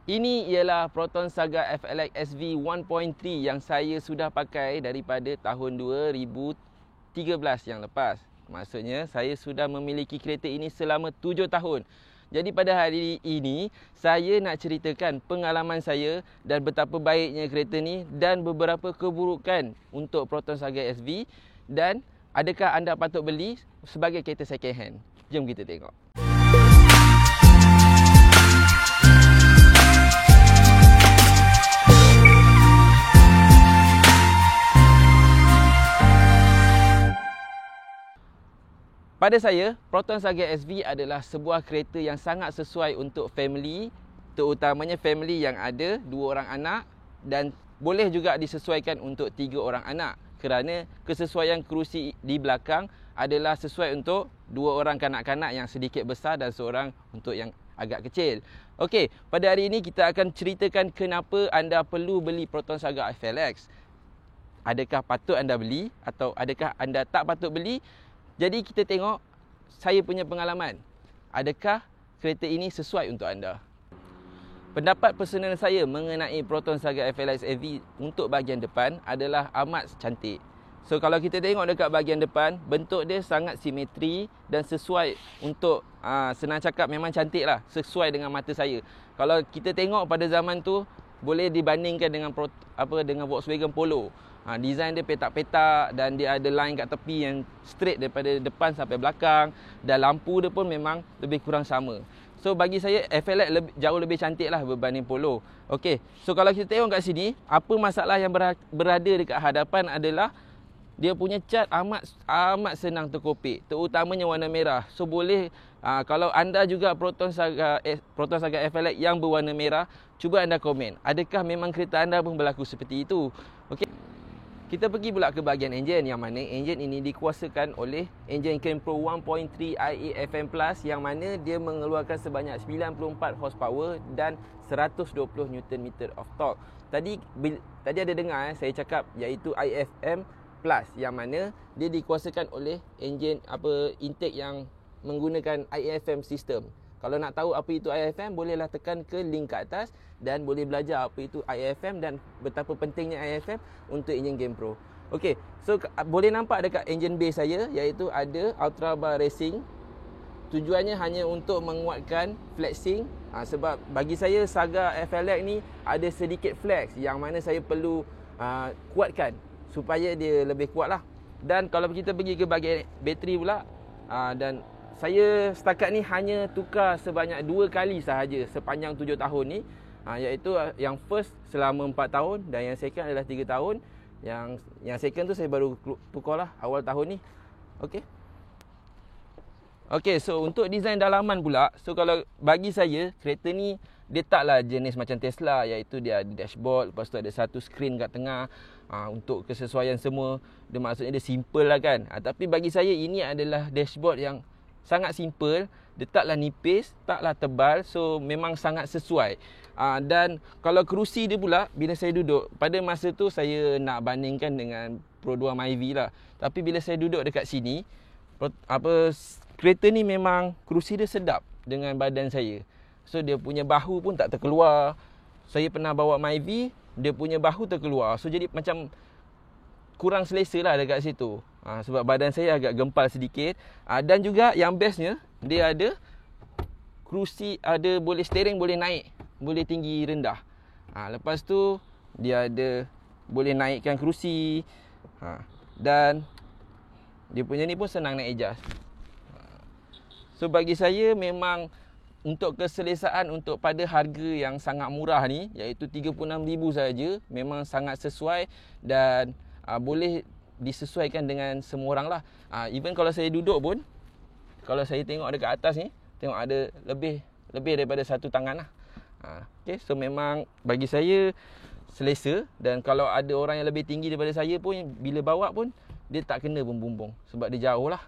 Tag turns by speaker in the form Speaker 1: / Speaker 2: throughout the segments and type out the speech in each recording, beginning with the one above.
Speaker 1: Ini ialah Proton Saga FLX SV 1.3 yang saya sudah pakai daripada tahun 2013 yang lepas. Maksudnya saya sudah memiliki kereta ini selama 7 tahun. Jadi pada hari ini saya nak ceritakan pengalaman saya dan betapa baiknya kereta ni dan beberapa keburukan untuk Proton Saga SV dan adakah anda patut beli sebagai kereta second hand. Jom kita tengok. Pada saya, Proton Saga SV adalah sebuah kereta yang sangat sesuai untuk family, terutamanya family yang ada 2 orang anak dan boleh juga disesuaikan untuk 3 orang anak kerana kesesuaian kerusi di belakang adalah sesuai untuk 2 orang kanak-kanak yang sedikit besar dan seorang untuk yang agak kecil. Okey, pada hari ini kita akan ceritakan kenapa anda perlu beli Proton Saga FLX. Adakah patut anda beli atau adakah anda tak patut beli? Jadi kita tengok saya punya pengalaman. Adakah kereta ini sesuai untuk anda? Pendapat personal saya mengenai Proton Saga FLX EV untuk bahagian depan adalah amat cantik. So kalau kita tengok dekat bahagian depan, bentuk dia sangat simetri dan sesuai untuk senang cakap memang cantik lah, sesuai dengan mata saya. Kalau kita tengok pada zaman tu boleh dibandingkan dengan dengan Volkswagen Polo. Design dia petak-petak dan dia ada line kat tepi yang straight daripada depan sampai belakang dan lampu dia pun memang lebih kurang sama. So bagi saya FLX jauh lebih cantik lah berbanding Polo. Okey, so kalau kita tengok kat sini, apa masalah yang berada dekat hadapan adalah dia punya cat amat senang terkopik, terutamanya warna merah. So boleh kalau anda juga Proton Saga FLX yang berwarna merah, cuba anda komen, adakah memang kereta anda pun berlaku seperti itu? Okey. Kita pergi pula ke bahagian enjin, yang mana enjin ini dikuasakan oleh enjin Kempro 1.3 IAFM Plus yang mana dia mengeluarkan sebanyak 94 horsepower dan 120 Nm of torque. Tadi ada dengar saya cakap iaitu IAFM Plus yang mana dia dikuasakan oleh enjin intake yang menggunakan IAFM system. Kalau nak tahu apa itu IAFM, bolehlah tekan ke link kat atas dan boleh belajar apa itu IAFM dan betapa pentingnya IAFM untuk enjin Kempro. Okey, so boleh nampak dekat enjin base saya iaitu ada Ultra Bar Racing. Tujuannya hanya untuk menguatkan flexing. Sebab bagi saya Saga FLX ni ada sedikit flex yang mana saya perlu kuatkan supaya dia lebih kuat lah. Dan kalau kita pergi ke bahagian bateri pula, dan saya setakat ni hanya tukar sebanyak 2 kali sahaja sepanjang 7 tahun ni, iaitu yang first selama 4 tahun dan yang second adalah 3 tahun. Yang second tu saya baru tukar lah awal tahun ni. Okey, so untuk design dalaman pula, so kalau bagi saya kereta ni dia taklah jenis macam Tesla, iaitu dia ada dashboard, lepas tu ada satu skrin kat tengah untuk kesesuaian semua. Dia maksudnya dia simple lah kan. Tapi bagi saya ini adalah dashboard yang sangat simple, dia taklah nipis, taklah tebal, so memang sangat sesuai. Dan kalau kerusi dia pula, bila saya duduk, pada masa tu saya nak bandingkan dengan Pro 2 Myvi lah. Tapi bila saya duduk dekat sini, kereta ni memang kerusi dia sedap dengan badan saya. So dia punya bahu pun tak terkeluar. Saya pernah bawa Myvi, dia punya bahu terkeluar. So jadi macam kurang selesa lah dekat situ. Sebab badan saya agak gempal sedikit. Dan juga yang bestnya, dia ada kerusi, ada boleh steering boleh naik, boleh tinggi rendah. Lepas tu dia ada boleh naikkan kerusi. Dan dia punya ni pun senang nak adjust. So bagi saya memang untuk keselesaan untuk pada harga yang sangat murah ni, iaitu 36,000 saja, memang sangat sesuai dan boleh disesuaikan dengan semua orang lah. Even kalau saya duduk pun, kalau saya tengok dekat atas ni, tengok ada lebih daripada satu tangan lah. Okay, so memang bagi saya selesa. Dan kalau ada orang yang lebih tinggi daripada saya pun, bila bawa pun dia tak kena bumbung sebab dia jauh lah.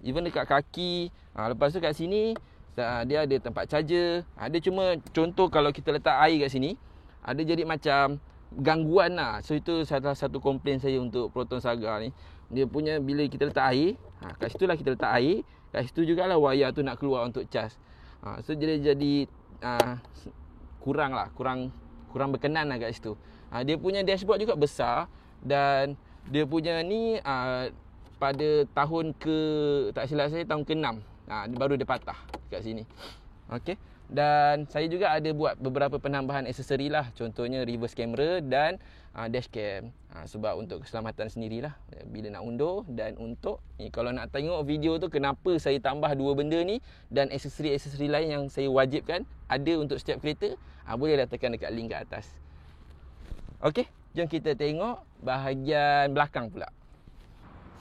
Speaker 1: Even dekat kaki. Lepas tu kat sini dia ada tempat charger. Ada cuma contoh kalau kita letak air kat sini, ada jadi macam gangguan lah. So itu salah satu komplain saya untuk Proton Saga ni. Dia punya bila kita letak air, kat situ lah kita letak air, kat situ jugalah wayar tu nak keluar untuk cas. So jadi kurang berkenan lah kat situ. Dia punya dashboard juga besar dan dia punya ni pada tahun tak silap saya tahun ke-6 baru dia patah kat sini. Okey. Dan saya juga ada buat beberapa penambahan aksesori lah. Contohnya reverse camera dan dashcam. Sebab untuk keselamatan sendirilah bila nak undur. Dan untuk kalau nak tengok video tu kenapa saya tambah dua benda ni dan aksesori-aksesori lain yang saya wajibkan ada untuk setiap kereta, bolehlah tekan dekat link kat atas. Okey, jom kita tengok bahagian belakang pula.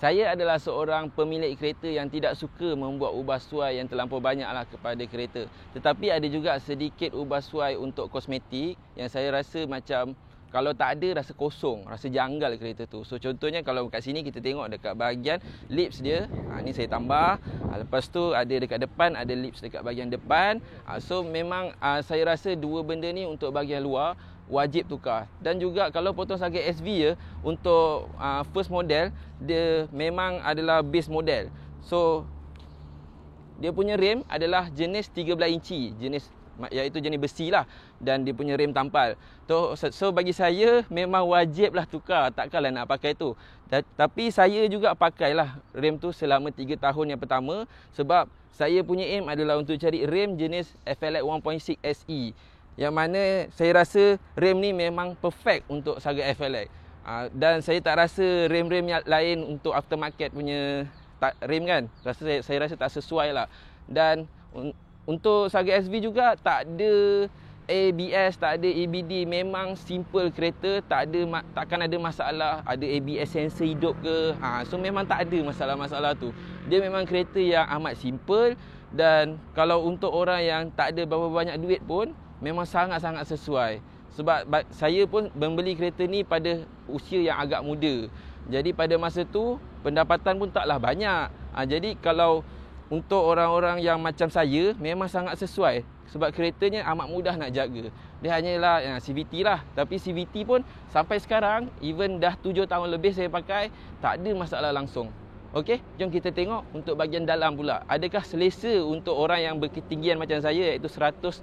Speaker 1: Saya adalah seorang pemilik kereta yang tidak suka membuat ubah suai yang terlampau banyaklah kepada kereta. Tetapi ada juga sedikit ubah suai untuk kosmetik yang saya rasa macam kalau tak ada rasa kosong, rasa janggal kereta tu. So contohnya kalau kat sini kita tengok dekat bahagian lips dia, ni saya tambah. Lepas tu ada dekat depan, ada lips dekat bahagian depan. So memang saya rasa dua benda ni untuk bahagian luar wajib tukar. Dan juga kalau potong sagai SV ya, untuk first model dia memang adalah base model. So dia punya rem adalah jenis 13 inci, iaitu jenis besi lah, dan dia punya rem tampal. So bagi saya memang wajiblah tukar, takkanlah nak pakai tu. Tapi saya juga pakailah rem tu selama 3 tahun yang pertama sebab saya punya aim adalah untuk cari rem jenis FLX 1.6 SE. Yang mana saya rasa rem ni memang perfect untuk saga FLX. Dan saya tak rasa rem-rem yang lain untuk aftermarket punya rem kan, saya rasa tak sesuai lah. Dan untuk saga SV juga tak ada ABS, tak ada ABD, memang simple kereta, takkan ada masalah ada ABS sensor hidup ke. So memang tak ada masalah-masalah tu. Dia memang kereta yang amat simple, dan kalau untuk orang yang tak ada berapa banyak duit pun memang sangat-sangat sesuai. Sebab saya pun membeli kereta ni pada usia yang agak muda. Jadi pada masa tu pendapatan pun taklah banyak. Jadi kalau untuk orang-orang yang macam saya memang sangat sesuai. Sebab keretanya amat mudah nak jaga. Dia hanyalah CVT lah. Tapi CVT pun sampai sekarang, even dah 7 tahun lebih saya pakai, tak ada masalah langsung. Okey, jom kita tengok untuk bahagian dalam pula. Adakah selesa untuk orang yang berketinggian macam saya, iaitu 170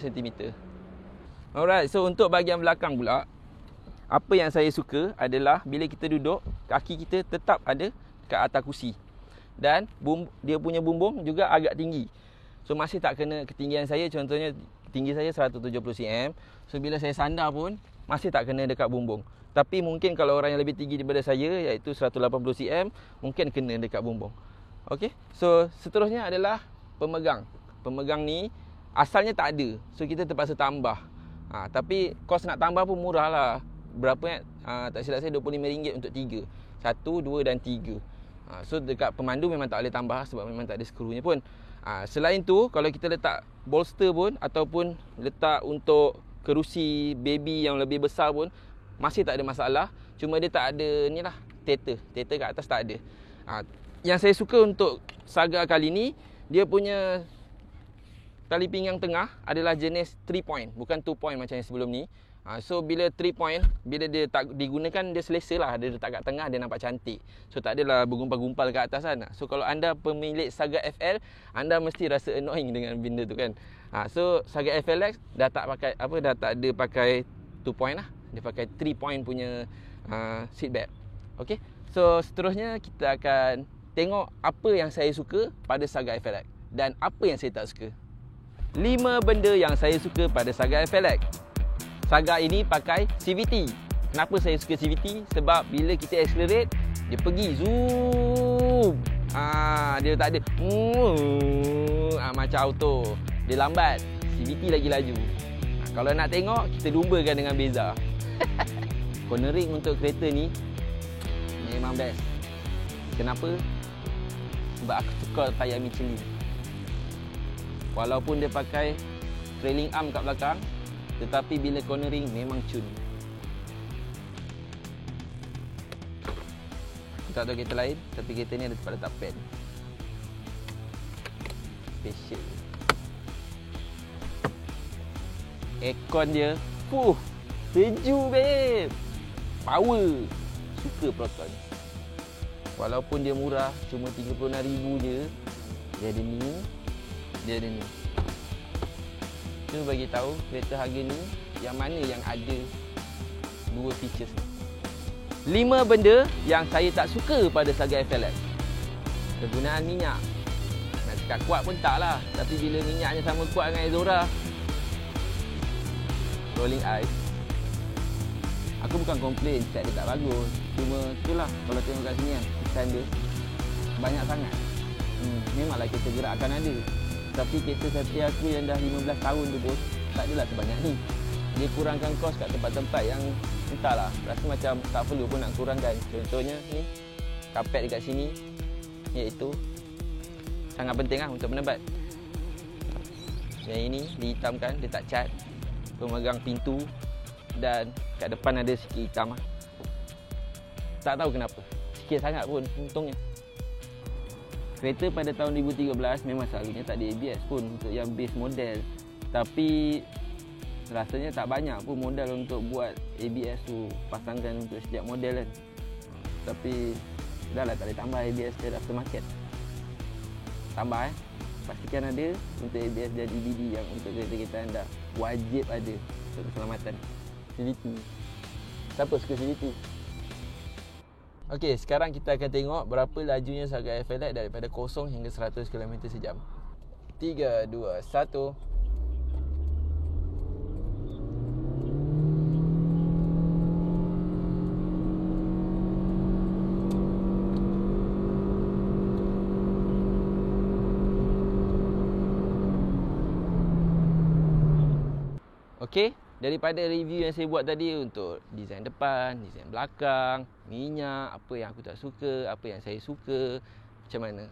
Speaker 1: cm. Alright, so untuk bahagian belakang pula, apa yang saya suka adalah bila kita duduk, kaki kita tetap ada kat atas kursi. Dan dia punya bumbung juga agak tinggi. So masih tak kena ketinggian saya. Contohnya tinggi saya 170 cm. So bila saya sandar pun masih tak kena dekat bumbung. Tapi mungkin kalau orang yang lebih tinggi daripada saya, iaitu 180 cm, mungkin kena dekat bumbung. Okey. So seterusnya adalah pemegang. Pemegang ni asalnya tak ada. So kita terpaksa tambah. Tapi kos nak tambah pun murah lah. Berapa tak silap saya RM25 untuk 3. 1, 2 dan 3. So dekat pemandu memang tak boleh tambah sebab memang tak ada skrunya pun. Selain tu, kalau kita letak bolster pun ataupun letak untuk kerusi baby yang lebih besar pun masih tak ada masalah. Cuma dia tak ada ni lah, tether kat atas tak ada. Yang saya suka untuk Saga kali ni, dia punya tali pinggang tengah adalah jenis 3 point, bukan 2 point macam yang sebelum ni. So bila 3 point, bila dia tak digunakan, dia selesa lah. Dia letak kat tengah, dia nampak cantik. So tak adalah bergumpal-gumpal kat atas kan. So kalau anda pemilik Saga FL, anda mesti rasa annoying dengan benda tu kan. So Saga FLX dah tak ada pakai 2 point lah. Dia pakai 3 point punya seat belt. Okay, so seterusnya kita akan tengok apa yang saya suka pada Saga FLX dan apa yang saya tak suka. 5 benda yang saya suka pada Saga FLX. Saga ini pakai CVT. Kenapa saya suka CVT? Sebab bila kita accelerate, dia pergi zoom. Dia tak ada macam auto. Dia lambat. CVT lagi laju. Kalau nak tengok, kita lumbakan dengan Beza. Cornering untuk kereta ni memang best. Kenapa? Sebab aku suka tayar Michelin. Walaupun dia pakai trailing arm kat belakang, tetapi bila cornering memang cun. Tak tahu kereta lain, tapi kereta ni ada tempat letak pen. Special. Aircon dia, sejuk babe. Power. Suka Proton. Walaupun dia murah, cuma RM36,000 je. Dia ada ni. Cuma bagi tahu kereta harga ni yang mana yang ada dua features ni. 5 benda yang saya tak suka pada Saga FLX. Kegunaan minyak. Nak cakap kuat pun tak lah. Tapi bila minyaknya sama kuat dengan Exora, rolling eyes. Aku bukan komplain cat dia tak bagus. Cuma itulah kalau tengok kat sini kan, design dia banyak sangat. Memanglah kereta gerakkan ada. Tapi kereta Satria aku yang dah 15 tahun tu pun tak adalah sebanyak ni. Dia kurangkan kos kat tempat-tempat yang entahlah, rasa macam tak perlu pun nak kurangkan. Contohnya ni, kapet dekat sini, iaitu sangat penting lah untuk penebat. Yang ini dihitamkan, dia tak cat. Pemegang pintu dan kat depan ada sikit hitam lah. Tak tahu kenapa, sikit sangat pun untungnya. Kereta pada tahun 2013 memang selalunya tak ada ABS pun untuk yang base model. Tapi rasanya tak banyak pun modal untuk buat ABS tu pasangkan untuk setiap model kan. Tapi dah lah tak boleh tambah ABS dia aftermarket. Tambah pastikan ada untuk ABS dan EBD yang untuk kereta-kereta anda wajib ada untuk keselamatan. CVT. Siapa suka CVT? Okey, sekarang kita akan tengok berapa lajunya Saga FLX daripada 0 hingga 100 km sejam. 3, 2, 1. Okey, daripada review yang saya buat tadi untuk design depan, design belakang, minyak, apa yang aku tak suka, apa yang saya suka, macam mana.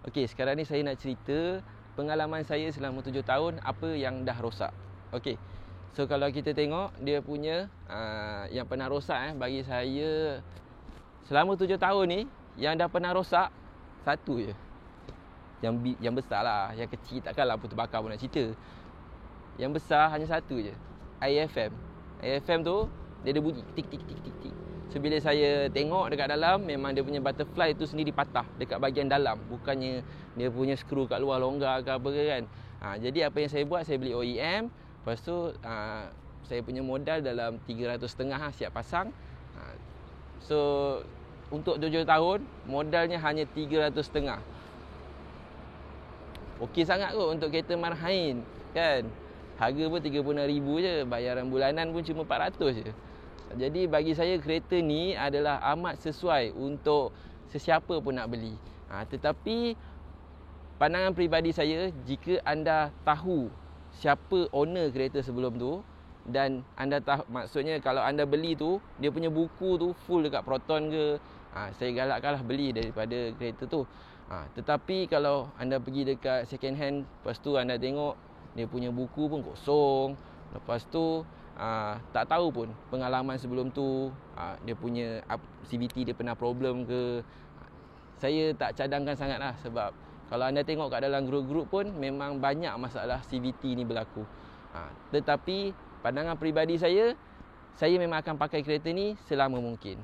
Speaker 1: Okey, sekarang ni saya nak cerita pengalaman saya selama 7 tahun, apa yang dah rosak. Okey, so kalau kita tengok dia punya yang pernah rosak bagi saya selama 7 tahun ni, yang dah pernah rosak satu je. Yang besar lah, yang kecil takkanlah putus bakar pun nak cerita. Yang besar hanya satu je, AFM. AFM tu dia ada bunyi tik tik tik tik tik. So bila saya tengok dekat dalam, memang dia punya butterfly tu sendiri patah dekat bahagian dalam, bukannya dia punya skru kat luar longgar ke apa ke kan. Jadi apa yang saya buat, saya beli OEM. Lepas tu saya punya modal dalam 300.5 siap pasang. So untuk 7 tahun modalnya hanya 300.5. Okey sangat kot untuk kereta Marhain kan. Harga pun 36,000 je, bayaran bulanan pun cuma 400 je. Jadi bagi saya kereta ni adalah amat sesuai untuk sesiapa pun nak beli. Tetapi pandangan peribadi saya, jika anda tahu siapa owner kereta sebelum tu dan anda tahu, maksudnya kalau anda beli tu dia punya buku tu full dekat Proton ke, saya galakkanlah beli daripada kereta tu. Tetapi kalau anda pergi dekat second hand, lepas tu anda tengok dia punya buku pun kosong. Lepas tu tak tahu pun pengalaman sebelum tu, dia punya CVT dia pernah problem ke. Saya tak cadangkan sangat lah, sebab kalau anda tengok kat dalam grup-grup pun memang banyak masalah CVT ni berlaku. Tetapi pandangan peribadi saya memang akan pakai kereta ni selama mungkin.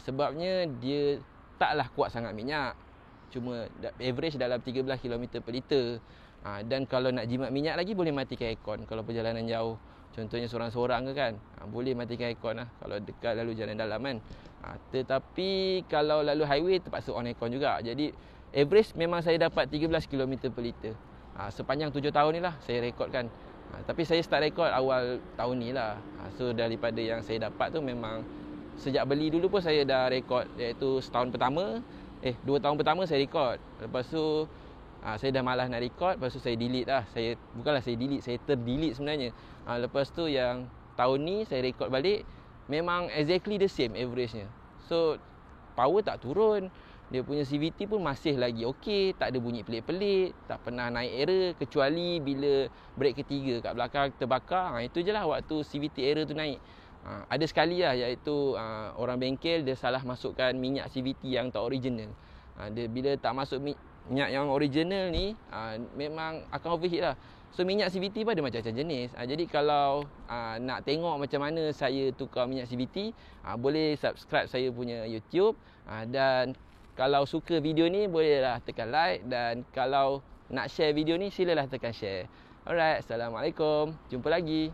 Speaker 1: Sebabnya dia taklah kuat sangat minyak, cuma average dalam 13 km per liter. Dan kalau nak jimat minyak lagi, boleh matikan aircon kalau perjalanan jauh. Contohnya seorang-seorang ke kan, boleh matikan aircon lah kalau dekat lalu jalan dalam kan. Tetapi kalau lalu highway terpaksa on aircon juga. Jadi average memang saya dapat 13 km per liter. Sepanjang 7 tahun ni lah saya rekodkan. Tapi saya start rekod awal tahun ni lah. So daripada yang saya dapat tu memang sejak beli dulu pun saya dah rekod, iaitu setahun pertama, 2 tahun pertama saya rekod. Lepas tu saya dah malas nak record, lepas tu saya delete lah. Bukanlah saya delete, saya terdelete sebenarnya. Lepas tu yang tahun ni saya record balik, memang exactly the same average-nya. So power tak turun, dia punya CVT pun masih lagi okey, tak ada bunyi pelik-pelik, tak pernah naik error, kecuali bila brake ketiga kat belakang terbakar. Itu je lah waktu CVT error tu naik. Ada sekali lah, iaitu orang bengkel dia salah masukkan minyak CVT yang tak original. Dia bila tak masuk minyak yang original ni, memang akan overheat lah. So minyak CVT pun ada macam-macam jenis. Jadi kalau nak tengok macam mana saya tukar minyak CVT, boleh subscribe saya punya YouTube. Dan kalau suka video ni, bolehlah tekan like. Dan kalau nak share video ni, silalah tekan share. Alright, Assalamualaikum. Jumpa lagi.